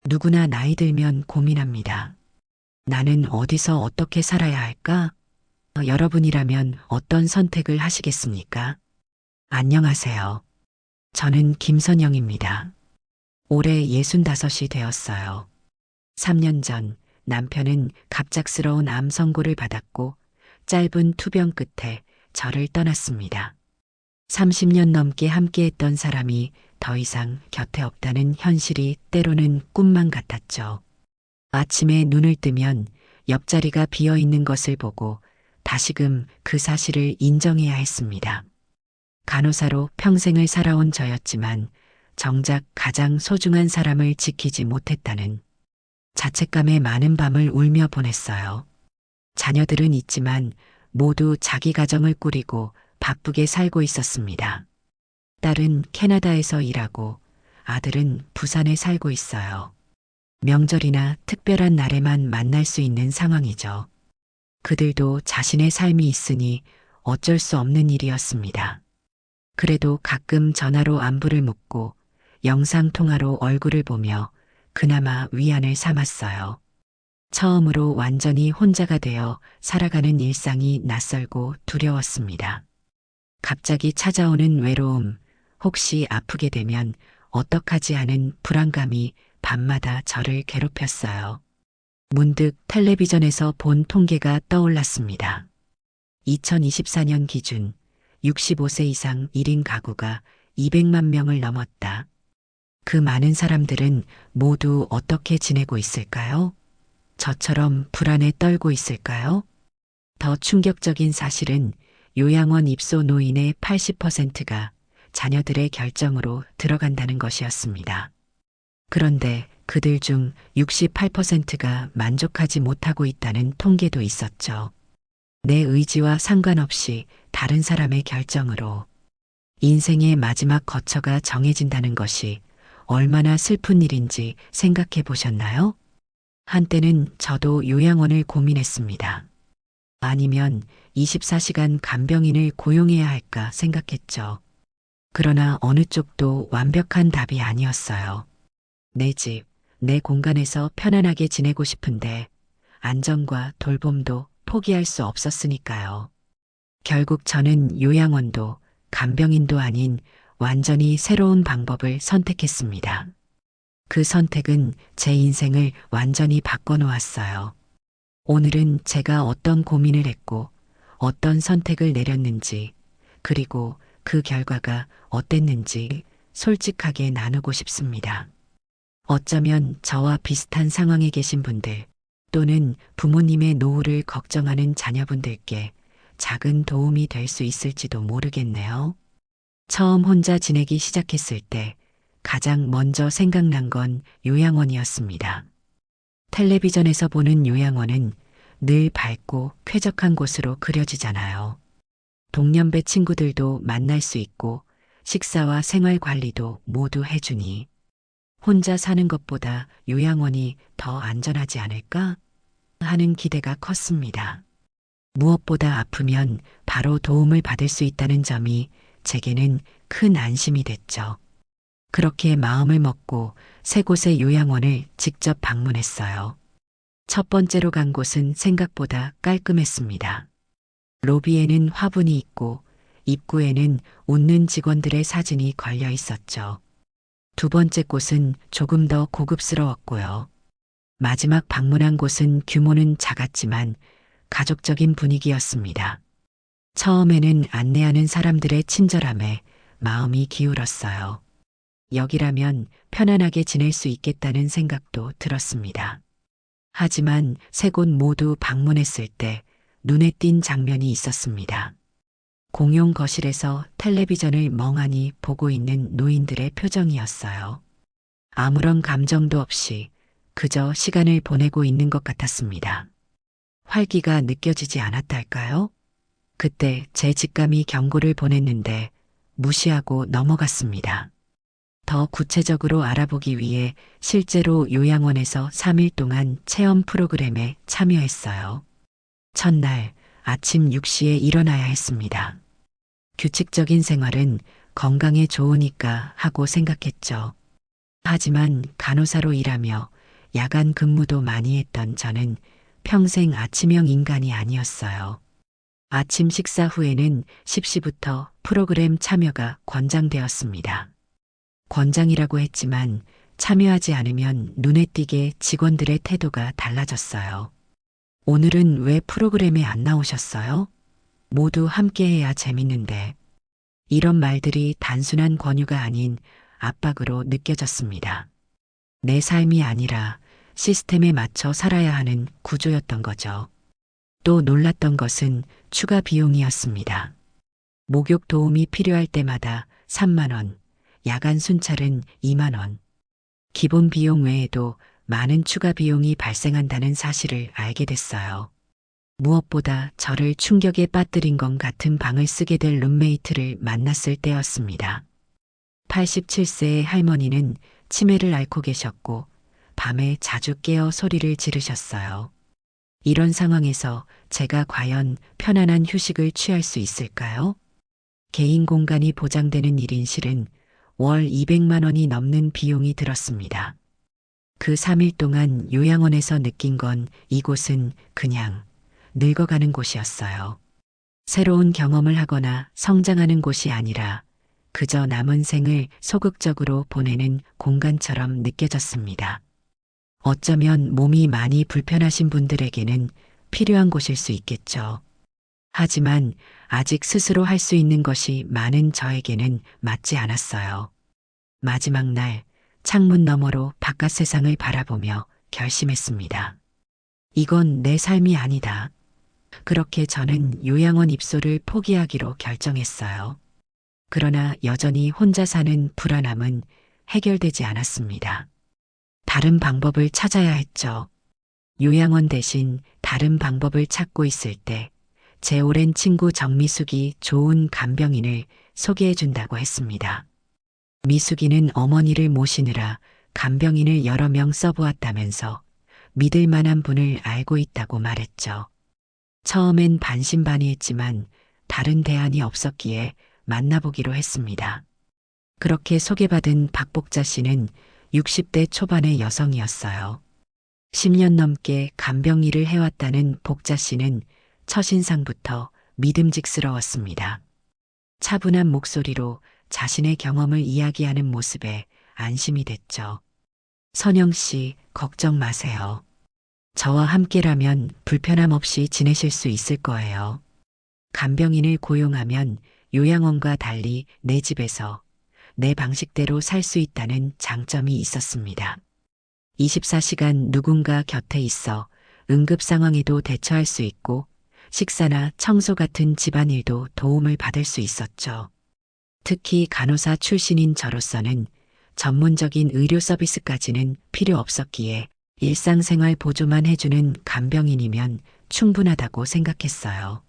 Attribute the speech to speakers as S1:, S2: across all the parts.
S1: 누구나 나이 들면 고민합니다. 나는 어디서 어떻게 살아야 할까? 여러분이라면 어떤 선택을 하시겠습니까? 안녕하세요. 저는 김선영입니다. 올해 65이 되었어요. 3년 전 남편은 갑작스러운 암 선고를 받았고 짧은 투병 끝에 저를 떠났습니다. 30년 넘게 함께했던 사람이 더 이상 곁에 없다는 현실이 때로는 꿈만 같았죠. 아침에 눈을 뜨면 옆자리가 비어 있는 것을 보고 다시금 그 사실을 인정해야 했습니다. 간호사로 평생을 살아온 저였지만 정작 가장 소중한 사람을 지키지 못했다는 자책감에 많은 밤을 울며 보냈어요. 자녀들은 있지만 모두 자기 가정을 꾸리고 바쁘게 살고 있었습니다. 딸은 캐나다에서 일하고 아들은 부산에 살고 있어요. 명절이나 특별한 날에만 만날 수 있는 상황이죠. 그들도 자신의 삶이 있으니 어쩔 수 없는 일이었습니다. 그래도 가끔 전화로 안부를 묻고 영상통화로 얼굴을 보며 그나마 위안을 삼았어요. 처음으로 완전히 혼자가 되어 살아가는 일상이 낯설고 두려웠습니다. 갑자기 찾아오는 외로움, 혹시 아프게 되면 어떡하지 하는 불안감이 밤마다 저를 괴롭혔어요. 문득 텔레비전에서 본 통계가 떠올랐습니다. 2024년 기준 65세 이상 1인 가구가 200만 명을 넘었다. 그 많은 사람들은 모두 어떻게 지내고 있을까요? 저처럼 불안에 떨고 있을까요? 더 충격적인 사실은 요양원 입소 노인의 80%가 자녀들의 결정으로 들어간다는 것이었습니다. 그런데 그들 중 68%가 만족하지 못하고 있다는 통계도 있었죠. 내 의지와 상관없이 다른 사람의 결정으로 인생의 마지막 거처가 정해진다는 것이 얼마나 슬픈 일인지 생각해 보셨나요? 한때는 저도 요양원을 고민했습니다. 아니면 24시간 간병인을 고용해야 할까 생각했죠. 그러나 어느 쪽도 완벽한 답이 아니었어요. 내 집, 내 공간에서 편안하게 지내고 싶은데 안정과 돌봄도 포기할 수 없었으니까요. 결국 저는 요양원도 간병인도 아닌 완전히 새로운 방법을 선택했습니다. 그 선택은 제 인생을 완전히 바꿔놓았어요. 오늘은 제가 어떤 고민을 했고 어떤 선택을 내렸는지 그리고 그 결과가 어땠는지 솔직하게 나누고 싶습니다. 어쩌면 저와 비슷한 상황에 계신 분들 또는 부모님의 노후를 걱정하는 자녀분들께 작은 도움이 될 수 있을지도 모르겠네요. 처음 혼자 지내기 시작했을 때 가장 먼저 생각난 건 요양원이었습니다. 텔레비전에서 보는 요양원은 늘 밝고 쾌적한 곳으로 그려지잖아요. 동년배 친구들도 만날 수 있고 식사와 생활 관리도 모두 해주니 혼자 사는 것보다 요양원이 더 안전하지 않을까 하는 기대가 컸습니다. 무엇보다 아프면 바로 도움을 받을 수 있다는 점이 제게는 큰 안심이 됐죠. 그렇게 마음을 먹고 세 곳의 요양원을 직접 방문했어요. 첫 번째로 간 곳은 생각보다 깔끔했습니다. 로비에는 화분이 있고 입구에는 웃는 직원들의 사진이 걸려 있었죠. 두 번째 곳은 조금 더 고급스러웠고요. 마지막 방문한 곳은 규모는 작았지만 가족적인 분위기였습니다. 처음에는 안내하는 사람들의 친절함에 마음이 기울었어요. 여기라면 편안하게 지낼 수 있겠다는 생각도 들었습니다. 하지만 세 곳 모두 방문했을 때 눈에 띈 장면이 있었습니다. 공용 거실에서 텔레비전을 멍하니 보고 있는 노인들의 표정이었어요. 아무런 감정도 없이 그저 시간을 보내고 있는 것 같았습니다. 활기가 느껴지지 않았달까요? 그때 제 직감이 경고를 보냈는데 무시하고 넘어갔습니다. 더 구체적으로 알아보기 위해 실제로 요양원에서 3일 동안 체험 프로그램에 참여했어요. 첫날 아침 6시에 일어나야 했습니다. 규칙적인 생활은 건강에 좋으니까 하고 생각했죠. 하지만 간호사로 일하며 야간 근무도 많이 했던 저는 평생 아침형 인간이 아니었어요. 아침 식사 후에는 10시부터 프로그램 참여가 권장되었습니다. 권장이라고 했지만 참여하지 않으면 눈에 띄게 직원들의 태도가 달라졌어요. 오늘은 왜 프로그램에 안 나오셨어요? 모두 함께해야 재밌는데. 이런 말들이 단순한 권유가 아닌 압박으로 느껴졌습니다. 내 삶이 아니라 시스템에 맞춰 살아야 하는 구조였던 거죠. 또 놀랐던 것은 추가 비용이었습니다. 목욕 도움이 필요할 때마다 3만 원, 야간 순찰은 2만 원. 기본 비용 외에도 많은 추가 비용이 발생한다는 사실을 알게 됐어요. 무엇보다 저를 충격에 빠뜨린 건 같은 방을 쓰게 될 룸메이트를 만났을 때였습니다. 87세의 할머니는 치매를 앓고 계셨고 밤에 자주 깨어 소리를 지르셨어요. 이런 상황에서 제가 과연 편안한 휴식을 취할 수 있을까요? 개인 공간이 보장되는 1인실은 월 200만 원이 넘는 비용이 들었습니다. 그 3일 동안 요양원에서 느낀 건 이곳은 그냥 늙어가는 곳이었어요. 새로운 경험을 하거나 성장하는 곳이 아니라 그저 남은 생을 소극적으로 보내는 공간처럼 느껴졌습니다. 어쩌면 몸이 많이 불편하신 분들에게는 필요한 곳일 수 있겠죠. 하지만 아직 스스로 할 수 있는 것이 많은 저에게는 맞지 않았어요. 마지막 날 창문 너머로 바깥 세상을 바라보며 결심했습니다. 이건 내 삶이 아니다. 그렇게 저는 요양원 입소를 포기하기로 결정했어요. 그러나 여전히 혼자 사는 불안함은 해결되지 않았습니다. 다른 방법을 찾아야 했죠. 요양원 대신 다른 방법을 찾고 있을 때 제 오랜 친구 정미숙이 좋은 간병인을 소개해 준다고 했습니다. 미숙이는 어머니를 모시느라 간병인을 여러 명 써보았다면서 믿을 만한 분을 알고 있다고 말했죠. 처음엔 반신반의했지만 다른 대안이 없었기에 만나보기로 했습니다. 그렇게 소개받은 박복자 씨는 60대 초반의 여성이었어요. 10년 넘게 간병 일을 해왔다는 복자 씨는 첫인상부터 믿음직스러웠습니다. 차분한 목소리로 자신의 경험을 이야기하는 모습에 안심이 됐죠. 선영 씨, 걱정 마세요. 저와 함께라면 불편함 없이 지내실 수 있을 거예요. 간병인을 고용하면 요양원과 달리 내 집에서 내 방식대로 살 수 있다는 장점이 있었습니다. 24시간 누군가 곁에 있어 응급 상황에도 대처할 수 있고 식사나 청소 같은 집안일도 도움을 받을 수 있었죠. 특히 간호사 출신인 저로서는 전문적인 의료 서비스까지는 필요 없었기에 일상생활 보조만 해주는 간병인이면 충분하다고 생각했어요.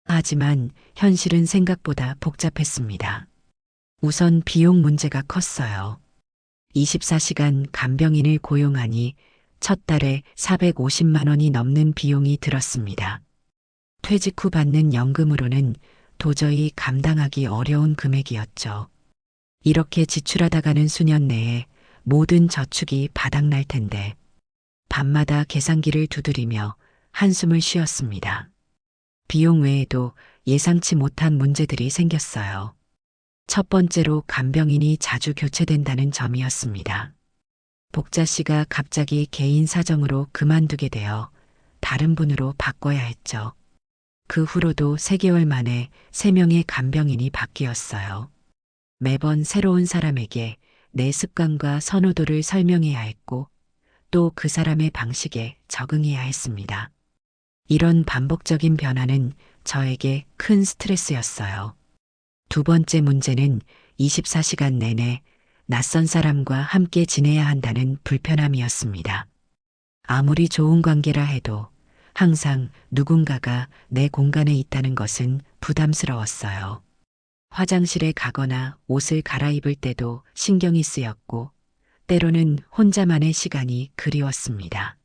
S1: 하지만 현실은 생각보다 복잡했습니다. 우선 비용 문제가 컸어요. 24시간 간병인을 고용하니 첫 달에 450만 원이 넘는 비용이 들었습니다. 퇴직 후 받는 연금으로는 도저히 감당하기 어려운 금액이었죠. 이렇게 지출하다가는 수년 내에 모든 저축이 바닥날 텐데 밤마다 계산기를 두드리며 한숨을 쉬었습니다. 비용 외에도 예상치 못한 문제들이 생겼어요. 첫 번째로 간병인이 자주 교체된다는 점이었습니다. 복자 씨가 갑자기 개인 사정으로 그만두게 되어 다른 분으로 바꿔야 했죠. 그 후로도 3개월 만에 3명의 간병인이 바뀌었어요. 매번 새로운 사람에게 내 습관과 선호도를 설명해야 했고 또 그 사람의 방식에 적응해야 했습니다. 이런 반복적인 변화는 저에게 큰 스트레스였어요. 두 번째 문제는 24시간 내내 낯선 사람과 함께 지내야 한다는 불편함이었습니다. 아무리 좋은 관계라 해도 항상 누군가가 내 공간에 있다는 것은 부담스러웠어요. 화장실에 가거나 옷을 갈아입을 때도 신경이 쓰였고 때로는 혼자만의 시간이 그리웠습니다.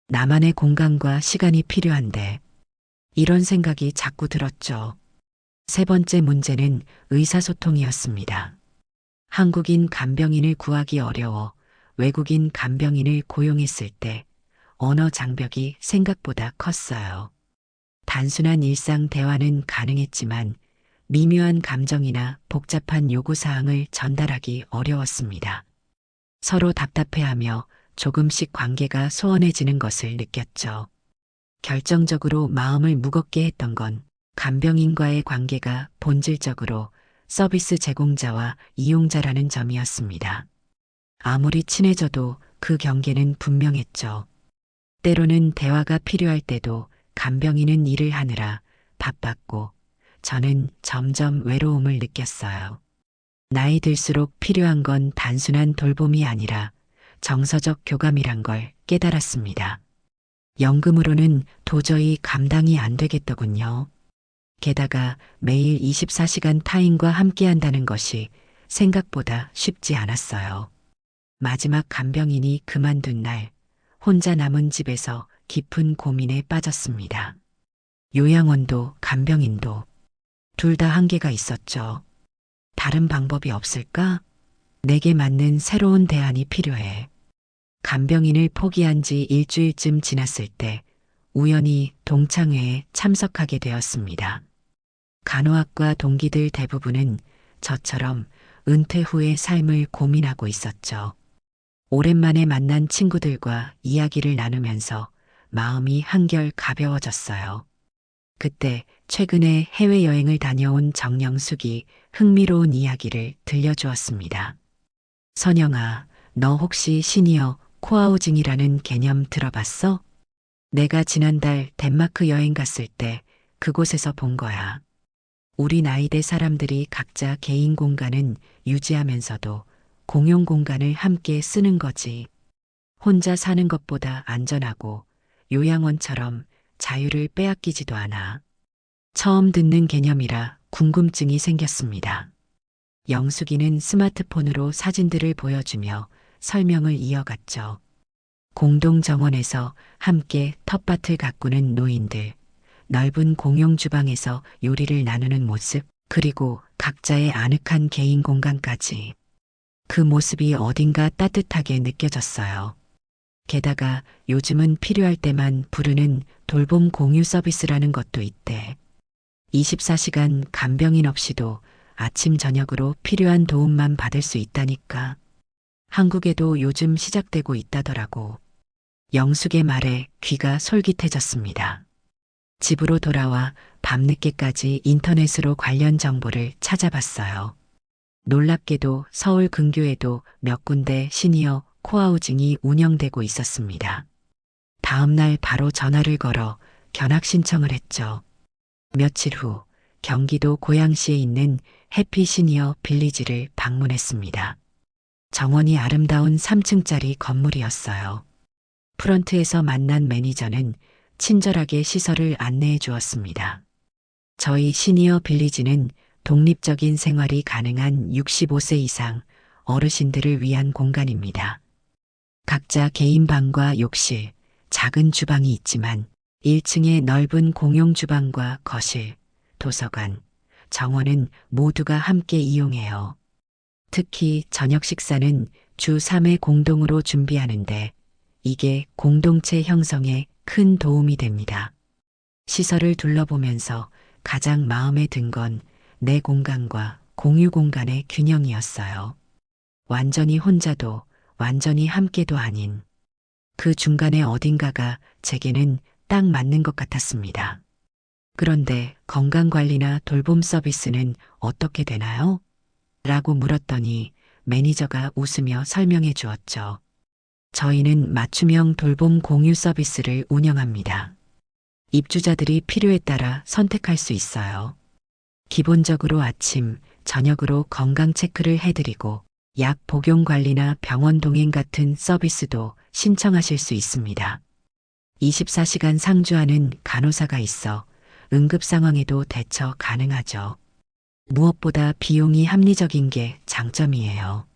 S1: 나만의 공간과 시간이 필요한데 이런 생각이 자꾸 들었죠. 세 번째 문제는 의사소통이었습니다. 한국인 간병인을 구하기 어려워 외국인 간병인을 고용했을 때 언어 장벽이 생각보다 컸어요. 단순한 일상 대화는 가능했지만 미묘한 감정이나 복잡한 요구사항을 전달하기 어려웠습니다. 서로 답답해하며 조금씩 관계가 소원해지는 것을 느꼈죠. 결정적으로 마음을 무겁게 했던 건 간병인과의 관계가 본질적으로 서비스 제공자와 이용자라는 점이었습니다. 아무리 친해져도 그 경계는 분명했죠. 때로는 대화가 필요할 때도 간병인은 일을 하느라 바빴고 저는 점점 외로움을 느꼈어요. 나이 들수록 필요한 건 단순한 돌봄이 아니라 정서적 교감이란 걸 깨달았습니다. 연금으로는 도저히 감당이 안 되겠더군요. 게다가 매일 24시간 타인과 함께 한다는 것이 생각보다 쉽지 않았어요. 마지막 간병인이 그만둔 날, 혼자 남은 집에서 깊은 고민에 빠졌습니다. 요양원도 간병인도 둘 다 한계가 있었죠. 다른 방법이 없을까? 내게 맞는 새로운 대안이 필요해. 간병인을 포기한 지 일주일쯤 지났을 때 우연히 동창회에 참석하게 되었습니다. 간호학과 동기들 대부분은 저처럼 은퇴 후의 삶을 고민하고 있었죠. 오랜만에 만난 친구들과 이야기를 나누면서 마음이 한결 가벼워졌어요. 그때 최근에 해외여행을 다녀온 정영숙이 흥미로운 이야기를 들려주었습니다. 선영아, 너 혹시 시니어 코하우징이라는 개념 들어봤어? 내가 지난달 덴마크 여행 갔을 때 그곳에서 본 거야. 우리 나이대 사람들이 각자 개인 공간은 유지하면서도 공용 공간을 함께 쓰는 거지. 혼자 사는 것보다 안전하고 요양원처럼 자유를 빼앗기지도 않아. 처음 듣는 개념이라 궁금증이 생겼습니다. 영숙이는 스마트폰으로 사진들을 보여주며 설명을 이어갔죠. 공동 정원에서 함께 텃밭을 가꾸는 노인들, 넓은 공용 주방에서 요리를 나누는 모습, 그리고 각자의 아늑한 개인 공간까지. 그 모습이 어딘가 따뜻하게 느껴졌어요. 게다가 요즘은 필요할 때만 부르는 돌봄 공유 서비스라는 것도 있대. 24시간 간병인 없이도 아침 저녁으로 필요한 도움만 받을 수 있다니까. 한국에도 요즘 시작되고 있다더라고. 영숙의 말에 귀가 솔깃해졌습니다. 집으로 돌아와 밤늦게까지 인터넷으로 관련 정보를 찾아봤어요. 놀랍게도 서울 근교에도 몇 군데 시니어 코하우징이 운영되고 있었습니다. 다음 날 바로 전화를 걸어 견학 신청을 했죠. 며칠 후 경기도 고양시에 있는 해피 시니어 빌리지를 방문했습니다. 정원이 아름다운 3층짜리 건물이었어요. 프런트에서 만난 매니저는 친절하게 시설을 안내해 주었습니다. 저희 시니어 빌리지는 독립적인 생활이 가능한 65세 이상 어르신들을 위한 공간입니다. 각자 개인 방과 욕실, 작은 주방이 있지만 1층에 넓은 공용 주방과 거실, 도서관, 정원은 모두가 함께 이용해요. 특히 저녁 식사는 주 3회 공동으로 준비하는데 이게 공동체 형성에 큰 도움이 됩니다. 시설을 둘러보면서 가장 마음에 든 건 내 공간과 공유 공간의 균형이었어요. 완전히 혼자도 완전히 함께도 아닌 그 중간에 어딘가가 제게는 딱 맞는 것 같았습니다. 그런데 건강관리나 돌봄 서비스는 어떻게 되나요? 라고 물었더니 매니저가 웃으며 설명해 주었죠. 저희는 맞춤형 돌봄 공유 서비스를 운영합니다. 입주자들이 필요에 따라 선택할 수 있어요. 기본적으로 아침, 저녁으로 건강 체크를 해드리고 약 복용 관리나 병원 동행 같은 서비스도 신청하실 수 있습니다. 24시간 상주하는 간호사가 있어 응급 상황에도 대처 가능하죠. 무엇보다 비용이 합리적인 게 장점이에요.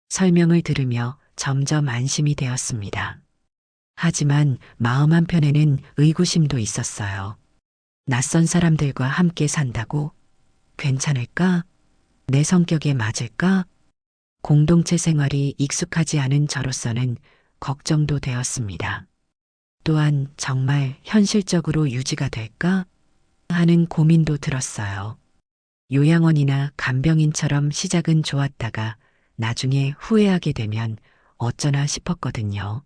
S1: 설명을 들으며 점점 안심이 되었습니다. 하지만 마음 한편에는 의구심도 있었어요. 낯선 사람들과 함께 산다고? 괜찮을까? 내 성격에 맞을까? 공동체 생활이 익숙하지 않은 저로서는 걱정도 되었습니다. 또한 정말 현실적으로 유지가 될까 하는 고민도 들었어요. 요양원이나 간병인처럼 시작은 좋았다가 나중에 후회하게 되면 어쩌나 싶었거든요.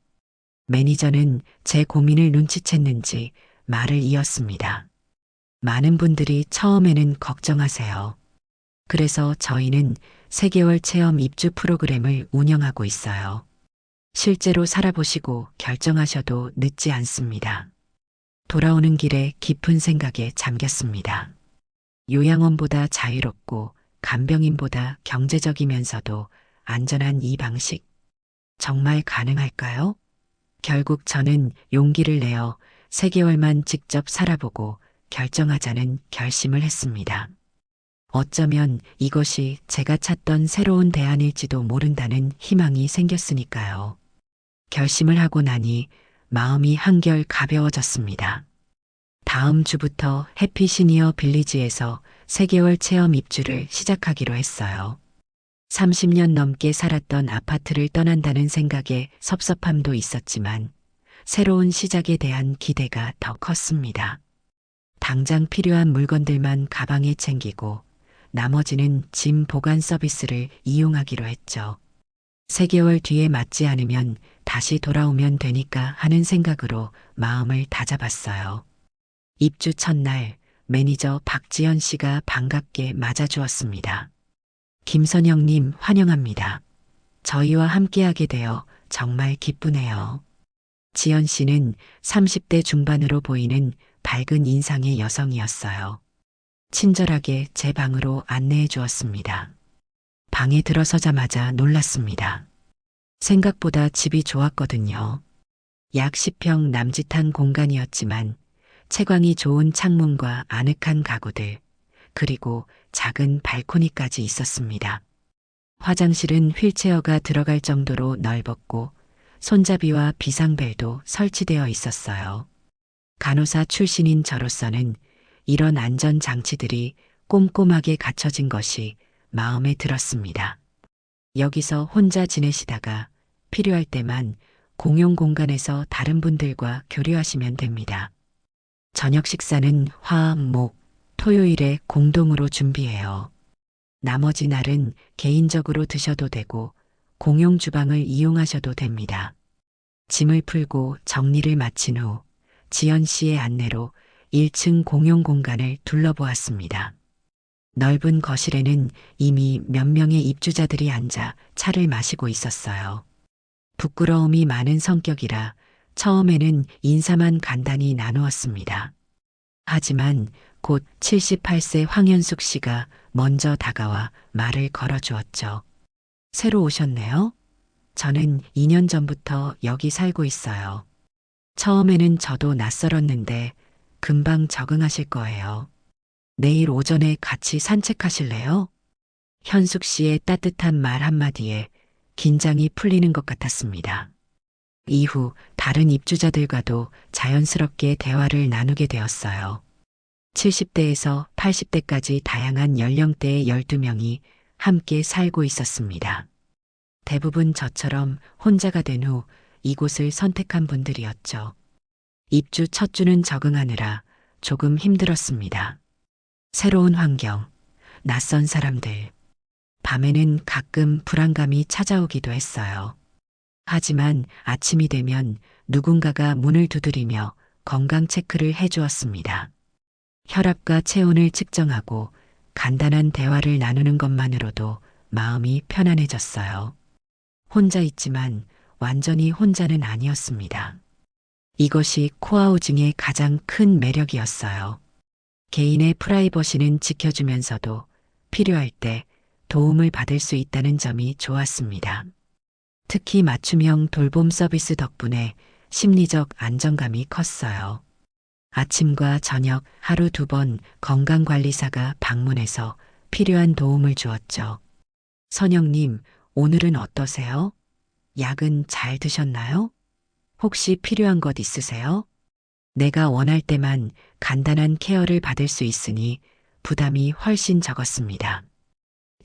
S1: 매니저는 제 고민을 눈치챘는지 말을 이었습니다. 많은 분들이 처음에는 걱정하세요. 그래서 저희는 3개월 체험 입주 프로그램을 운영하고 있어요. 실제로 살아보시고 결정하셔도 늦지 않습니다. 돌아오는 길에 깊은 생각에 잠겼습니다. 요양원보다 자유롭고 간병인보다 경제적이면서도 안전한 이 방식. 정말 가능할까요? 결국 저는 용기를 내어 3개월만 직접 살아보고 결정하자는 결심을 했습니다. 어쩌면 이것이 제가 찾던 새로운 대안일지도 모른다는 희망이 생겼으니까요. 결심을 하고 나니 마음이 한결 가벼워졌습니다. 다음 주부터 해피 시니어 빌리지에서 3개월 체험 입주를 시작하기로 했어요. 30년 넘게 살았던 아파트를 떠난다는 생각에 섭섭함도 있었지만 새로운 시작에 대한 기대가 더 컸습니다. 당장 필요한 물건들만 가방에 챙기고 나머지는 짐 보관 서비스를 이용하기로 했죠. 3개월 뒤에 맞지 않으면 다시 돌아오면 되니까 하는 생각으로 마음을 다잡았어요. 입주 첫날 매니저 박지연 씨가 반갑게 맞아주었습니다. 김선영님 환영합니다. 저희와 함께하게 되어 정말 기쁘네요. 지연 씨는 30대 중반으로 보이는 밝은 인상의 여성이었어요. 친절하게 제 방으로 안내해 주었습니다. 방에 들어서자마자 놀랐습니다. 생각보다 집이 좋았거든요. 약 10평 남짓한 공간이었지만 채광이 좋은 창문과 아늑한 가구들, 그리고 작은 발코니까지 있었습니다. 화장실은 휠체어가 들어갈 정도로 넓었고 손잡이와 비상벨도 설치되어 있었어요. 간호사 출신인 저로서는 이런 안전장치들이 꼼꼼하게 갖춰진 것이 마음에 들었습니다. 여기서 혼자 지내시다가 필요할 때만 공용 공간에서 다른 분들과 교류하시면 됩니다. 저녁 식사는 화, 목, 토요일에 공동으로 준비해요. 나머지 날은 개인적으로 드셔도 되고 공용 주방을 이용하셔도 됩니다. 짐을 풀고 정리를 마친 후 지연 씨의 안내로 1층 공용 공간을 둘러보았습니다. 넓은 거실에는 이미 몇 명의 입주자들이 앉아 차를 마시고 있었어요. 부끄러움이 많은 성격이라 처음에는 인사만 간단히 나누었습니다. 하지만 곧 78세 황현숙 씨가 먼저 다가와 말을 걸어주었죠. 새로 오셨네요? 저는 2년 전부터 여기 살고 있어요. 처음에는 저도 낯설었는데 금방 적응하실 거예요. 내일 오전에 같이 산책하실래요? 현숙 씨의 따뜻한 말 한마디에 긴장이 풀리는 것 같았습니다. 이후 다른 입주자들과도 자연스럽게 대화를 나누게 되었어요. 70대에서 80대까지 다양한 연령대의 12명이 함께 살고 있었습니다. 대부분 저처럼 혼자가 된 후 이곳을 선택한 분들이었죠. 입주 첫 주는 적응하느라 조금 힘들었습니다. 새로운 환경, 낯선 사람들, 밤에는 가끔 불안감이 찾아오기도 했어요. 하지만 아침이 되면 누군가가 문을 두드리며 건강 체크를 해주었습니다. 혈압과 체온을 측정하고 간단한 대화를 나누는 것만으로도 마음이 편안해졌어요. 혼자 있지만 완전히 혼자는 아니었습니다. 이것이 코하우징의 가장 큰 매력이었어요. 개인의 프라이버시는 지켜주면서도 필요할 때 도움을 받을 수 있다는 점이 좋았습니다. 특히 맞춤형 돌봄 서비스 덕분에 심리적 안정감이 컸어요. 아침과 저녁 하루 2번 건강관리사가 방문해서 필요한 도움을 주었죠. 선영님, 오늘은 어떠세요? 약은 잘 드셨나요? 혹시 필요한 것 있으세요? 내가 원할 때만 간단한 케어를 받을 수 있으니 부담이 훨씬 적었습니다.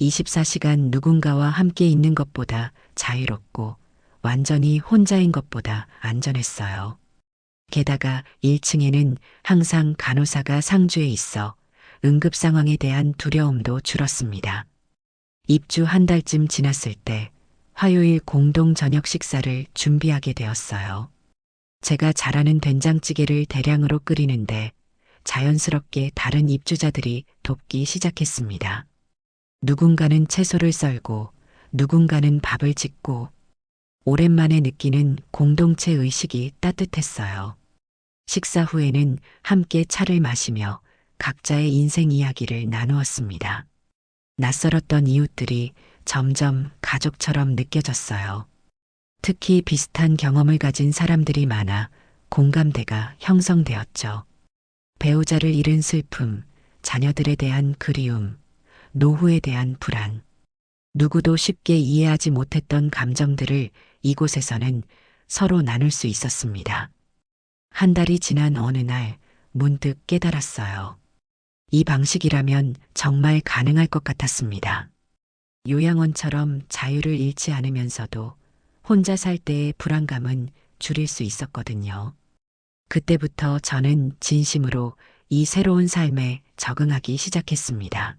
S1: 24시간 누군가와 함께 있는 것보다 자유롭고 완전히 혼자인 것보다 안전했어요. 게다가 1층에는 항상 간호사가 상주해 있어 응급 상황에 대한 두려움도 줄었습니다. 입주 한 달쯤 지났을 때 화요일 공동 저녁 식사를 준비하게 되었어요. 제가 잘하는 된장찌개를 대량으로 끓이는데 자연스럽게 다른 입주자들이 돕기 시작했습니다. 누군가는 채소를 썰고 누군가는 밥을 짓고 오랜만에 느끼는 공동체 의식이 따뜻했어요. 식사 후에는 함께 차를 마시며 각자의 인생 이야기를 나누었습니다. 낯설었던 이웃들이 점점 가족처럼 느껴졌어요. 특히 비슷한 경험을 가진 사람들이 많아 공감대가 형성되었죠. 배우자를 잃은 슬픔, 자녀들에 대한 그리움, 노후에 대한 불안. 누구도 쉽게 이해하지 못했던 감정들을 이곳에서는 서로 나눌 수 있었습니다. 한 달이 지난 어느 날 문득 깨달았어요. 이 방식이라면 정말 가능할 것 같았습니다. 요양원처럼 자유를 잃지 않으면서도 혼자 살 때의 불안감은 줄일 수 있었거든요. 그때부터 저는 진심으로 이 새로운 삶에 적응하기 시작했습니다.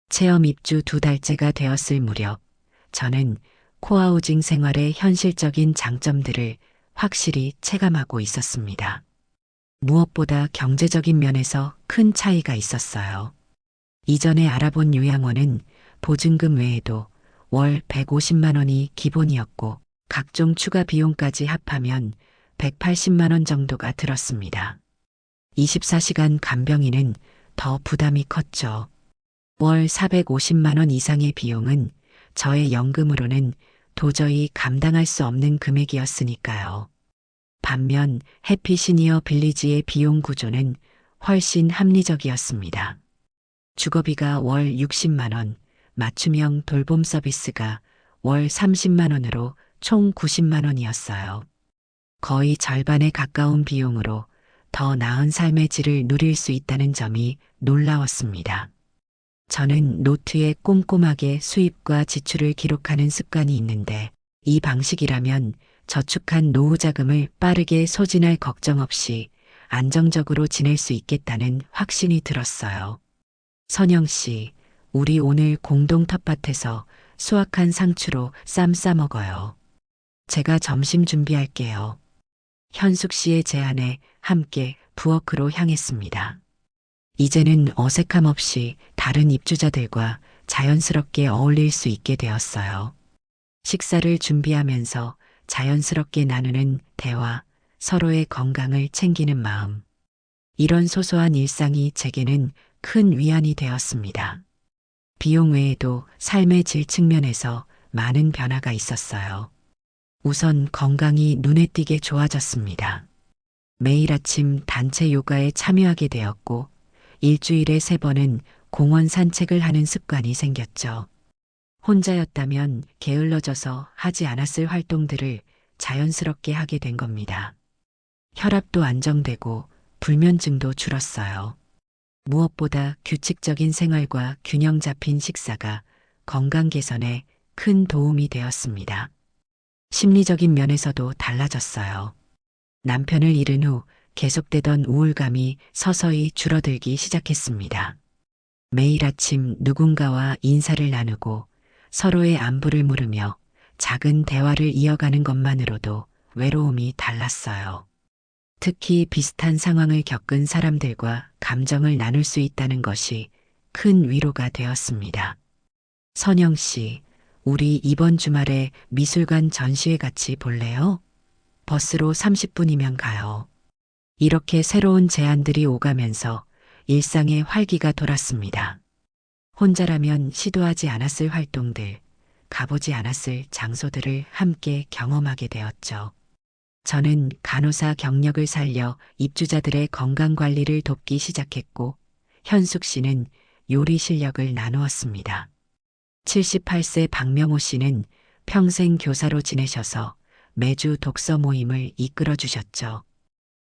S1: 체험 입주 2달째가 되었을 무렵 저는 코하우징 생활의 현실적인 장점들을 확실히 체감하고 있었습니다. 무엇보다 경제적인 면에서 큰 차이가 있었어요. 이전에 알아본 요양원은 보증금 외에도 월 150만 원이 기본이었고 각종 추가 비용까지 합하면 180만 원 정도가 들었습니다. 24시간 간병인은 더 부담이 컸죠. 월 450만 원 이상의 비용은 저의 연금으로는 도저히 감당할 수 없는 금액이었으니까요. 반면 해피 시니어 빌리지의 비용 구조는 훨씬 합리적이었습니다. 주거비가 월 60만 원, 맞춤형 돌봄 서비스가 월 30만 원으로 총 90만 원이었어요. 거의 절반에 가까운 비용으로 더 나은 삶의 질을 누릴 수 있다는 점이 놀라웠습니다. 저는 노트에 꼼꼼하게 수입과 지출을 기록하는 습관이 있는데 이 방식이라면 저축한 노후 자금을 빠르게 소진할 걱정 없이 안정적으로 지낼 수 있겠다는 확신이 들었어요. 선영 씨, 우리 오늘 공동 텃밭에서 수확한 상추로 쌈 싸 먹어요. 제가 점심 준비할게요. 현숙 씨의 제안에 함께 부엌으로 향했습니다. 이제는 어색함 없이 다른 입주자들과 자연스럽게 어울릴 수 있게 되었어요. 식사를 준비하면서 자연스럽게 나누는 대화, 서로의 건강을 챙기는 마음. 이런 소소한 일상이 제게는 큰 위안이 되었습니다. 비용 외에도 삶의 질 측면에서 많은 변화가 있었어요. 우선 건강이 눈에 띄게 좋아졌습니다. 매일 아침 단체 요가에 참여하게 되었고 일주일에 3번은 공원 산책을 하는 습관이 생겼죠. 혼자였다면 게을러져서 하지 않았을 활동들을 자연스럽게 하게 된 겁니다. 혈압도 안정되고 불면증도 줄었어요. 무엇보다 규칙적인 생활과 균형 잡힌 식사가 건강 개선에 큰 도움이 되었습니다. 심리적인 면에서도 달라졌어요. 남편을 잃은 후 계속되던 우울감이 서서히 줄어들기 시작했습니다. 매일 아침 누군가와 인사를 나누고 서로의 안부를 물으며 작은 대화를 이어가는 것만으로도 외로움이 달랐어요. 특히 비슷한 상황을 겪은 사람들과 감정을 나눌 수 있다는 것이 큰 위로가 되었습니다. 선영 씨, 우리 이번 주말에 미술관 전시회 같이 볼래요? 버스로 30분이면 가요. 이렇게 새로운 제안들이 오가면서 일상의 활기가 돌았습니다. 혼자라면 시도하지 않았을 활동들, 가보지 않았을 장소들을 함께 경험하게 되었죠. 저는 간호사 경력을 살려 입주자들의 건강관리를 돕기 시작했고, 현숙 씨는 요리 실력을 나누었습니다. 78세 박명호 씨는 평생 교사로 지내셔서 매주 독서 모임을 이끌어 주셨죠.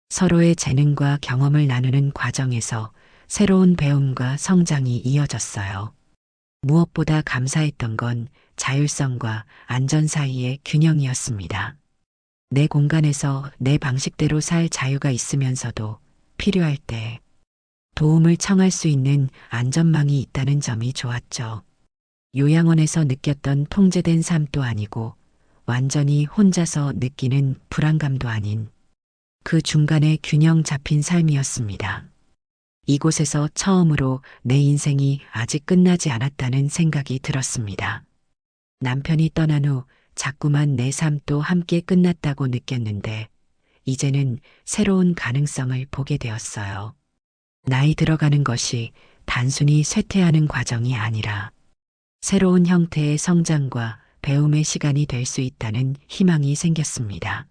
S1: 서로의 재능과 경험을 나누는 과정에서 새로운 배움과 성장이 이어졌어요. 무엇보다 감사했던 건 자율성과 안전 사이의 균형이었습니다. 내 공간에서 내 방식대로 살 자유가 있으면서도 필요할 때 도움을 청할 수 있는 안전망이 있다는 점이 좋았죠. 요양원에서 느꼈던 통제된 삶도 아니고 완전히 혼자서 느끼는 불안감도 아닌 그 중간에 균형 잡힌 삶이었습니다. 이곳에서 처음으로 내 인생이 아직 끝나지 않았다는 생각이 들었습니다. 남편이 떠난 후 자꾸만 내 삶도 함께 끝났다고 느꼈는데 이제는 새로운 가능성을 보게 되었어요. 나이 들어가는 것이 단순히 쇠퇴하는 과정이 아니라 새로운 형태의 성장과 배움의 시간이 될 수 있다는 희망이 생겼습니다.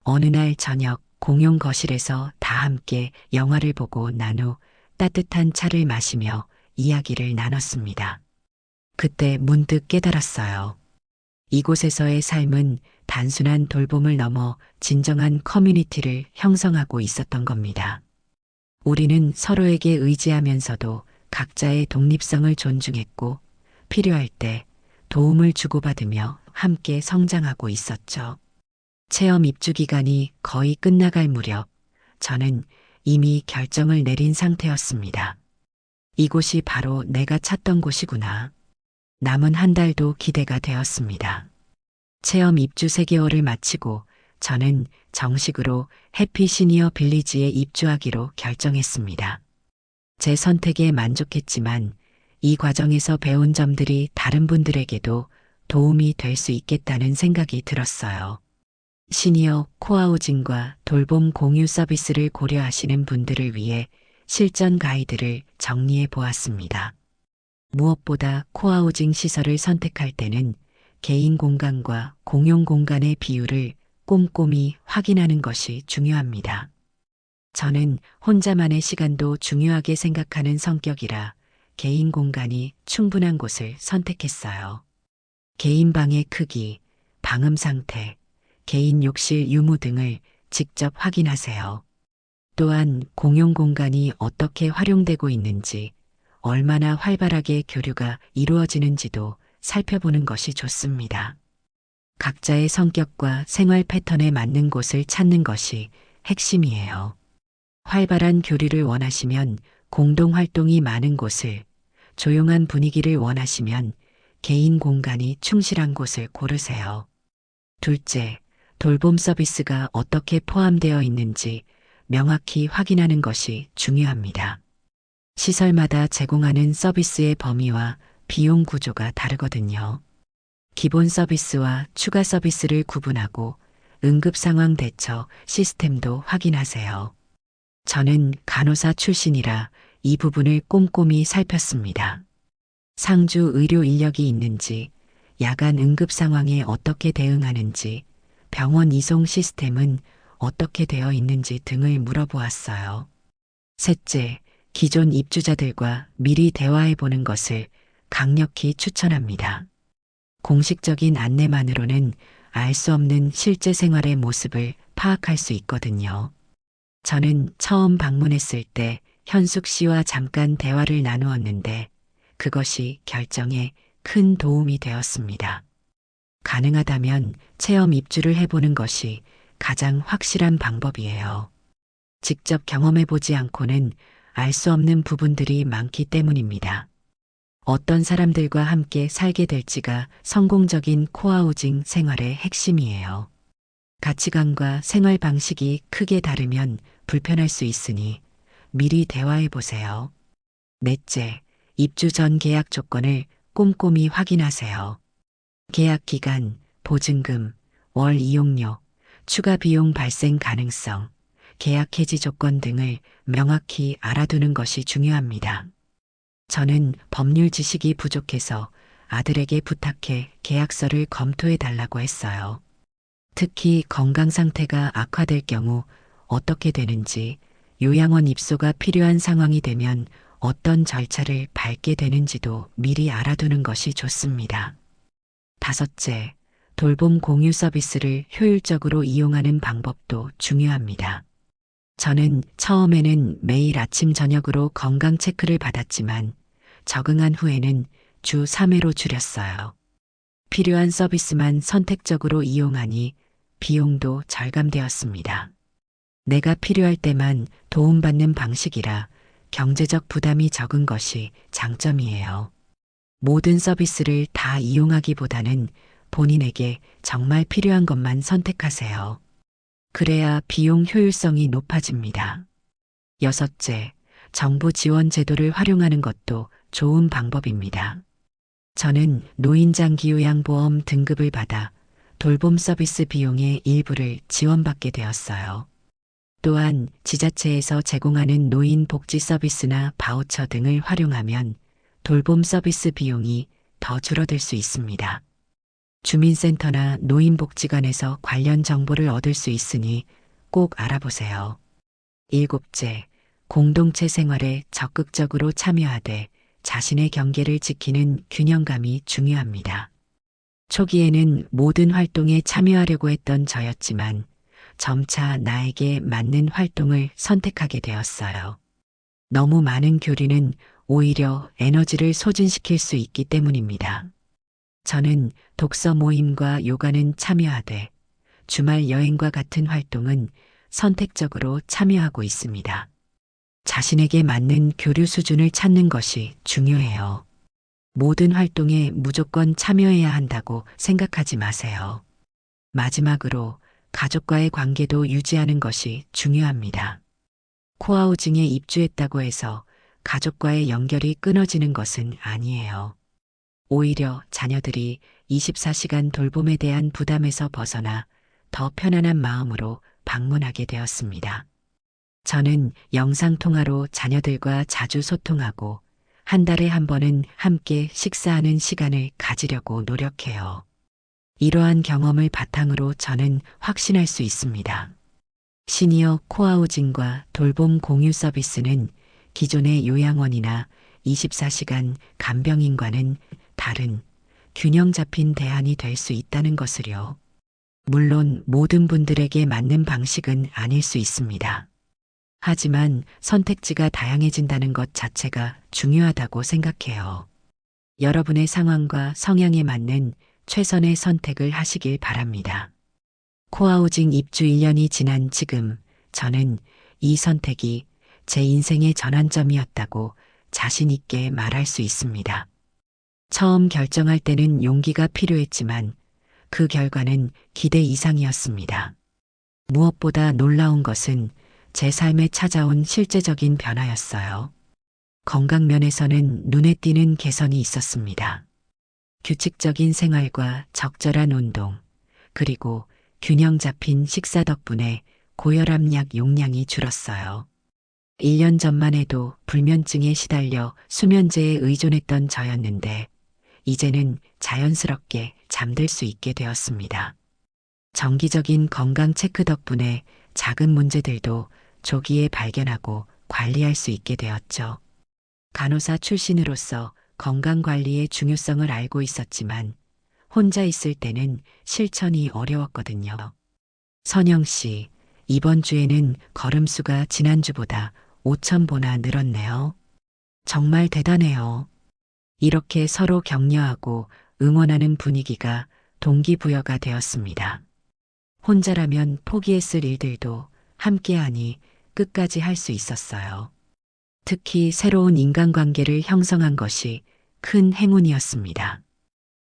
S1: 어느 날 저녁 공용 거실에서 다 함께 영화를 보고 난 후 따뜻한 차를 마시며 이야기를 나눴습니다. 그때 문득 깨달았어요. 이곳에서의 삶은 단순한 돌봄을 넘어 진정한 커뮤니티를 형성하고 있었던 겁니다. 우리는 서로에게 의지하면서도 각자의 독립성을 존중했고 필요할 때 도움을 주고받으며 함께 성장하고 있었죠. 체험 입주 기간이 거의 끝나갈 무렵 저는 이미 결정을 내린 상태였습니다. 이곳이 바로 내가 찾던 곳이구나. 남은 한 달도 기대가 되었습니다. 체험 입주 3개월을 마치고 저는 정식으로 해피 시니어 빌리지에 입주하기로 결정했습니다. 제 선택에 만족했지만 이 과정에서 배운 점들이 다른 분들에게도 도움이 될 수 있겠다는 생각이 들었어요. 시니어 코하우징과 돌봄 공유 서비스를 고려하시는 분들을 위해 실전 가이드를 정리해 보았습니다. 무엇보다 코하우징 시설을 선택할 때는 개인 공간과 공용 공간의 비율을 꼼꼼히 확인하는 것이 중요합니다. 저는 혼자만의 시간도 중요하게 생각하는 성격이라 개인 공간이 충분한 곳을 선택했어요. 개인 방의 크기, 방음 상태, 개인 욕실 유무 등을 직접 확인하세요. 또한 공용 공간이 어떻게 활용되고 있는지, 얼마나 활발하게 교류가 이루어지는지도 살펴보는 것이 좋습니다. 각자의 성격과 생활 패턴에 맞는 곳을 찾는 것이 핵심이에요. 활발한 교류를 원하시면 공동 활동이 많은 곳을, 조용한 분위기를 원하시면 개인 공간이 충실한 곳을 고르세요. 둘째, 돌봄 서비스가 어떻게 포함되어 있는지 명확히 확인하는 것이 중요합니다. 시설마다 제공하는 서비스의 범위와 비용 구조가 다르거든요. 기본 서비스와 추가 서비스를 구분하고 응급 상황 대처 시스템도 확인하세요. 저는 간호사 출신이라 이 부분을 꼼꼼히 살폈습니다. 상주 의료 인력이 있는지, 야간 응급 상황에 어떻게 대응하는지, 병원 이송 시스템은 어떻게 되어 있는지 등을 물어보았어요. 셋째, 기존 입주자들과 미리 대화해 보는 것을 강력히 추천합니다. 공식적인 안내만으로는 알 수 없는 실제 생활의 모습을 파악할 수 있거든요. 저는 처음 방문했을 때 현숙 씨와 잠깐 대화를 나누었는데 그것이 결정에 큰 도움이 되었습니다. 가능하다면 체험 입주를 해보는 것이 가장 확실한 방법이에요. 직접 경험해보지 않고는 알 수 없는 부분들이 많기 때문입니다. 어떤 사람들과 함께 살게 될지가 성공적인 코하우징 생활의 핵심이에요. 가치관과 생활 방식이 크게 다르면 불편할 수 있으니 미리 대화해 보세요. 넷째, 입주 전 계약 조건을 꼼꼼히 확인하세요. 계약 기간, 보증금, 월 이용료, 추가 비용 발생 가능성, 계약 해지 조건 등을 명확히 알아두는 것이 중요합니다. 저는 법률 지식이 부족해서 아들에게 부탁해 계약서를 검토해 달라고 했어요. 특히 건강 상태가 악화될 경우 어떻게 되는지, 요양원 입소가 필요한 상황이 되면 어떤 절차를 밟게 되는지도 미리 알아두는 것이 좋습니다. 다섯째, 돌봄 공유 서비스를 효율적으로 이용하는 방법도 중요합니다. 저는 처음에는 매일 아침 저녁으로 건강 체크를 받았지만 적응한 후에는 주 3회로 줄였어요. 필요한 서비스만 선택적으로 이용하니 비용도 절감되었습니다. 내가 필요할 때만 도움받는 방식이라 경제적 부담이 적은 것이 장점이에요. 모든 서비스를 다 이용하기보다는 본인에게 정말 필요한 것만 선택하세요. 그래야 비용 효율성이 높아집니다. 여섯째, 정부 지원 제도를 활용하는 것도 좋은 방법입니다. 저는 노인장기요양보험 등급을 받아 돌봄 서비스 비용의 일부를 지원받게 되었어요. 또한 지자체에서 제공하는 노인 복지 서비스나 바우처 등을 활용하면 돌봄 서비스 비용이 더 줄어들 수 있습니다. 주민센터나 노인복지관에서 관련 정보를 얻을 수 있으니 꼭 알아보세요. 일곱째, 공동체 생활에 적극적으로 참여하되 자신의 경계를 지키는 균형감이 중요합니다. 초기에는 모든 활동에 참여하려고 했던 저였지만 점차 나에게 맞는 활동을 선택하게 되었어요. 너무 많은 교류는 오히려 에너지를 소진시킬 수 있기 때문입니다. 저는 독서 모임과 요가는 참여하되 주말 여행과 같은 활동은 선택적으로 참여하고 있습니다. 자신에게 맞는 교류 수준을 찾는 것이 중요해요. 모든 활동에 무조건 참여해야 한다고 생각하지 마세요. 마지막으로 가족과의 관계도 유지하는 것이 중요합니다. 코하우징에 입주했다고 해서 가족과의 연결이 끊어지는 것은 아니에요. 오히려 자녀들이 24시간 돌봄에 대한 부담에서 벗어나 더 편안한 마음으로 방문하게 되었습니다. 저는 영상통화로 자녀들과 자주 소통하고 한 달에 한 번은 함께 식사하는 시간을 가지려고 노력해요. 이러한 경험을 바탕으로 저는 확신할 수 있습니다. 시니어 코하우징과 돌봄 공유 서비스는 기존의 요양원이나 24시간 간병인과는 다른 균형 잡힌 대안이 될 수 있다는 것을요. 물론 모든 분들에게 맞는 방식은 아닐 수 있습니다. 하지만 선택지가 다양해진다는 것 자체가 중요하다고 생각해요. 여러분의 상황과 성향에 맞는 최선의 선택을 하시길 바랍니다. 코하우징 입주 1년이 지난 지금 저는 이 선택이 제 인생의 전환점이었다고 자신 있게 말할 수 있습니다. 처음 결정할 때는 용기가 필요했지만 그 결과는 기대 이상이었습니다. 무엇보다 놀라운 것은 제 삶에 찾아온 실제적인 변화였어요. 건강 면에서는 눈에 띄는 개선이 있었습니다. 규칙적인 생활과 적절한 운동, 그리고 균형 잡힌 식사 덕분에 고혈압약 용량이 줄었어요. 1년 전만 해도 불면증에 시달려 수면제에 의존했던 저였는데 이제는 자연스럽게 잠들 수 있게 되었습니다. 정기적인 건강 체크 덕분에 작은 문제들도 조기에 발견하고 관리할 수 있게 되었죠. 간호사 출신으로서 건강관리의 중요성을 알고 있었지만 혼자 있을 때는 실천이 어려웠거든요. 선영 씨, 이번 주에는 걸음수가 지난주보다 5,000보나 늘었네요. 정말 대단해요. 이렇게 서로 격려하고 응원하는 분위기가 동기부여가 되었습니다. 혼자라면 포기했을 일들도 함께하니 끝까지 할 수 있었어요. 특히 새로운 인간관계를 형성한 것이 큰 행운이었습니다.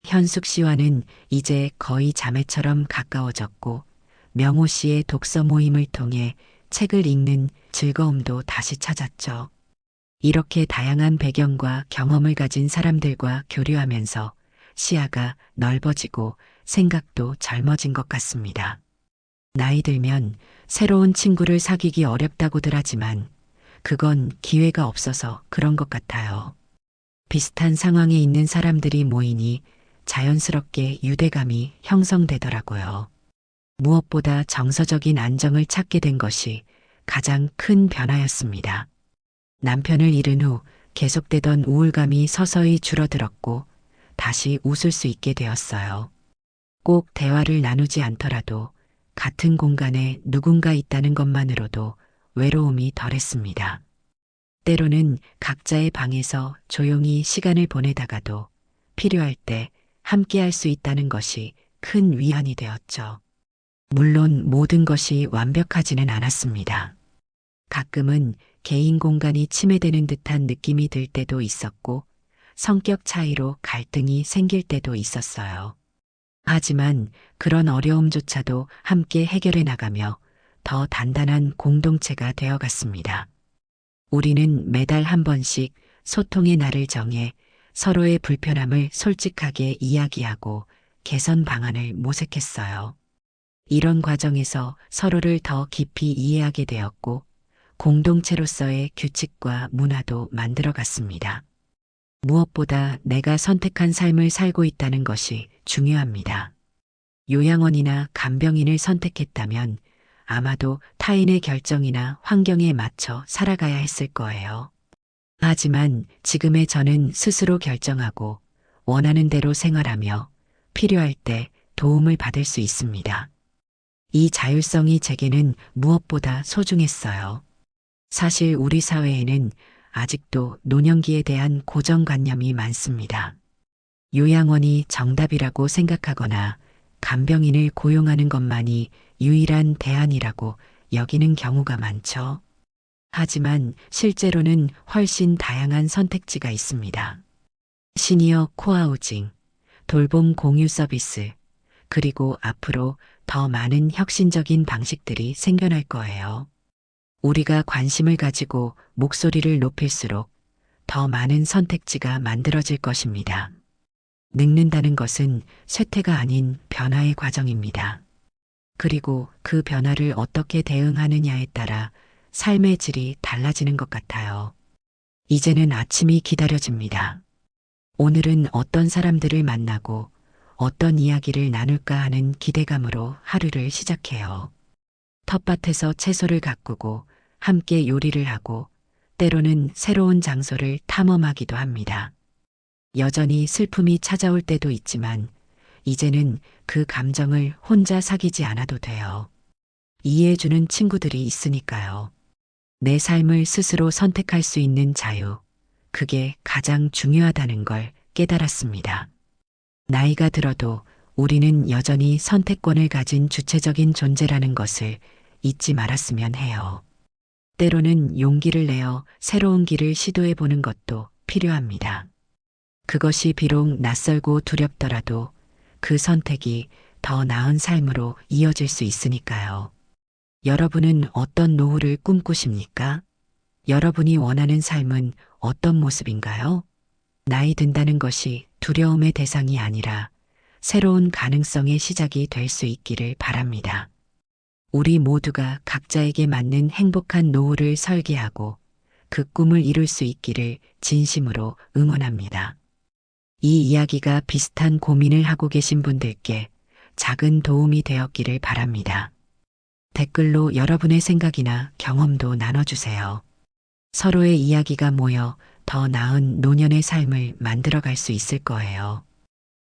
S1: 현숙 씨와는 이제 거의 자매처럼 가까워졌고 명호 씨의 독서 모임을 통해 책을 읽는 즐거움도 다시 찾았죠. 이렇게 다양한 배경과 경험을 가진 사람들과 교류하면서 시야가 넓어지고 생각도 젊어진 것 같습니다. 나이 들면 새로운 친구를 사귀기 어렵다고들 하지만 그건 기회가 없어서 그런 것 같아요. 비슷한 상황에 있는 사람들이 모이니 자연스럽게 유대감이 형성되더라고요. 무엇보다 정서적인 안정을 찾게 된 것이 가장 큰 변화였습니다. 남편을 잃은 후 계속되던 우울감이 서서히 줄어들었고 다시 웃을 수 있게 되었어요. 꼭 대화를 나누지 않더라도 같은 공간에 누군가 있다는 것만으로도 외로움이 덜했습니다. 때로는 각자의 방에서 조용히 시간을 보내다가도 필요할 때 함께 할 수 있다는 것이 큰 위안이 되었죠. 물론 모든 것이 완벽하지는 않았습니다. 가끔은 개인 공간이 침해되는 듯한 느낌이 들 때도 있었고, 성격 차이로 갈등이 생길 때도 있었어요. 하지만 그런 어려움조차도 함께 해결해 나가며 더 단단한 공동체가 되어갔습니다. 우리는 매달 한 번씩 소통의 날을 정해 서로의 불편함을 솔직하게 이야기하고 개선 방안을 모색했어요. 이런 과정에서 서로를 더 깊이 이해하게 되었고, 공동체로서의 규칙과 문화도 만들어갔습니다. 무엇보다 내가 선택한 삶을 살고 있다는 것이 중요합니다. 요양원이나 간병인을 선택했다면 아마도 타인의 결정이나 환경에 맞춰 살아가야 했을 거예요. 하지만 지금의 저는 스스로 결정하고 원하는 대로 생활하며 필요할 때 도움을 받을 수 있습니다. 이 자율성이 제게는 무엇보다 소중했어요. 사실 우리 사회에는 아직도 노년기에 대한 고정관념이 많습니다. 요양원이 정답이라고 생각하거나 간병인을 고용하는 것만이 유일한 대안이라고 여기는 경우가 많죠. 하지만 실제로는 훨씬 다양한 선택지가 있습니다. 시니어 코하우징, 돌봄 공유 서비스, 그리고 앞으로 더 많은 혁신적인 방식들이 생겨날 거예요. 우리가 관심을 가지고 목소리를 높일수록 더 많은 선택지가 만들어질 것입니다. 늙는다는 것은 쇠퇴가 아닌 변화의 과정입니다. 그리고 그 변화를 어떻게 대응하느냐에 따라 삶의 질이 달라지는 것 같아요. 이제는 아침이 기다려집니다. 오늘은 어떤 사람들을 만나고 어떤 이야기를 나눌까 하는 기대감으로 하루를 시작해요. 텃밭에서 채소를 가꾸고 함께 요리를 하고 때로는 새로운 장소를 탐험하기도 합니다. 여전히 슬픔이 찾아올 때도 있지만 이제는 그 감정을 혼자 사귀지 않아도 돼요. 이해해주는 친구들이 있으니까요. 내 삶을 스스로 선택할 수 있는 자유, 그게 가장 중요하다는 걸 깨달았습니다. 나이가 들어도 우리는 여전히 선택권을 가진 주체적인 존재라는 것을 잊지 말았으면 해요. 때로는 용기를 내어 새로운 길을 시도해 보는 것도 필요합니다. 그것이 비록 낯설고 두렵더라도 그 선택이 더 나은 삶으로 이어질 수 있으니까요. 여러분은 어떤 노후를 꿈꾸십니까? 여러분이 원하는 삶은 어떤 모습인가요? 나이 든다는 것이 두려움의 대상이 아니라 새로운 가능성의 시작이 될 수 있기를 바랍니다. 우리 모두가 각자에게 맞는 행복한 노후를 설계하고 그 꿈을 이룰 수 있기를 진심으로 응원합니다. 이 이야기가 비슷한 고민을 하고 계신 분들께 작은 도움이 되었기를 바랍니다. 댓글로 여러분의 생각이나 경험도 나눠주세요. 서로의 이야기가 모여 더 나은 노년의 삶을 만들어갈 수 있을 거예요.